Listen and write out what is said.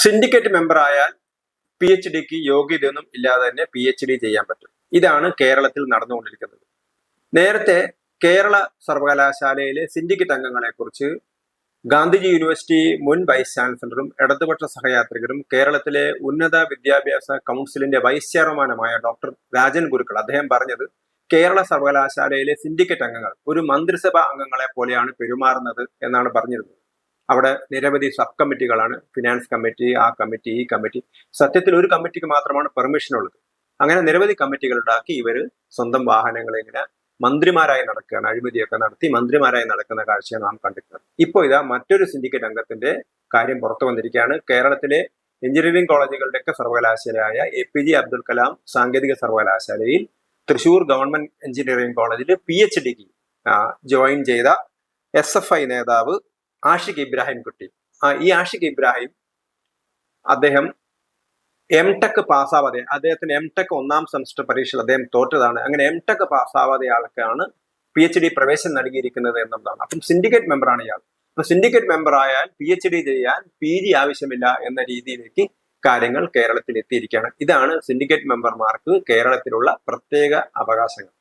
Syndicate member ആയാൽ PhDക്ക് യോഗ്യതയൊന്നും ഇല്ലാതെ തന്നെ PhD ചെയ്യാൻ പറ്റും. ഇതാണ് കേരളത്തിൽ നടന്നുകൊണ്ടിരിക്കുന്നത്. നേരത്തെ കേരള സർവകലാശാലയിലെ സിൻഡിക്കേറ്റ് അംഗങ്ങളെ കുറിച്ച് ഗാന്ധിജി യൂണിവേഴ്സിറ്റി മുൻ വൈസ് ചാൻസലറും ഇടതുപക്ഷ സഹയാത്രികരും കേരളത്തിലെ ഉന്നത വിദ്യാഭ്യാസ കൗൺസിലിന്റെ വൈസ് ചെയർമാനുമായ ഡോക്ടർ രാജൻ ഗുരുക്കൾ അദ്ദേഹം പറഞ്ഞത്, കേരള സർവകലാശാലയിലെ സിൻഡിക്കേറ്റ് അംഗങ്ങൾ ഒരു മന്ത്രിസഭാ അംഗങ്ങളെ പോലെയാണ് പെരുമാറുന്നത് എന്നാണ് പറഞ്ഞിരുന്നത്. അവിടെ നിരവധി സബ് കമ്മിറ്റികളാണ്, ഫിനാൻസ് കമ്മിറ്റി, ആ കമ്മിറ്റി, ഈ കമ്മിറ്റി. സത്യത്തിൽ ഒരു കമ്മിറ്റിക്ക് മാത്രമാണ് പെർമിഷൻ ഉള്ളത്. അങ്ങനെ നിരവധി കമ്മിറ്റികൾ ഉണ്ടാക്കി ഇവര് സ്വന്തം വാഹനങ്ങൾ ഇങ്ങനെ മന്ത്രിമാരായി നടക്കുകയാണ്. അഴിമതിയൊക്കെ നടത്തി മന്ത്രിമാരായി നടക്കുന്ന കാഴ്ചയാണ് നാം കണ്ടിട്ടുള്ളത്. ഇപ്പോൾ ഇതാ മറ്റൊരു സിൻഡിക്കേറ്റ് അംഗത്തിന്റെ കാര്യം പുറത്തു വന്നിരിക്കുകയാണ്. കേരളത്തിലെ എഞ്ചിനീയറിംഗ് കോളേജുകളുടെയൊക്കെ സർവകലാശാലയായ APJ അബ്ദുൽ കലാം സാങ്കേതിക സർവകലാശാലയിൽ തൃശൂർ ഗവൺമെന്റ് എഞ്ചിനീയറിംഗ് കോളേജിൽ PhDക്ക് ജോയിൻ ചെയ്ത SFI നേതാവ് ആഷിഖ് ഇബ്രാഹിം കുട്ടി. ഈ ആഷിഖ് ഇബ്രാഹിം അദ്ദേഹം MTech പാസ്സാവാതെ, അദ്ദേഹത്തിന് MTech 1ാം സെമസ്റ്റർ പരീക്ഷയിൽ അദ്ദേഹം തോറ്റതാണ്. അങ്ങനെ MTech പാസ്സാവാതെ ആൾക്കാണ് PhD പ്രവേശനം നൽകിയിരിക്കുന്നത് എന്നുള്ളതാണ്. അപ്പം സിൻഡിക്കേറ്റ് മെമ്പറാണ് ഇയാൾ. അപ്പൊ സിൻഡിക്കേറ്റ് മെമ്പർ ആയാൽ PhD ചെയ്യാൻ PG ആവശ്യമില്ല എന്ന രീതിയിലേക്ക് കാര്യങ്ങൾ കേരളത്തിൽ എത്തിയിരിക്കുകയാണ്. ഇതാണ് സിൻഡിക്കേറ്റ് മെമ്പർമാർക്ക് കേരളത്തിലുള്ള പ്രത്യേക അവകാശങ്ങൾ.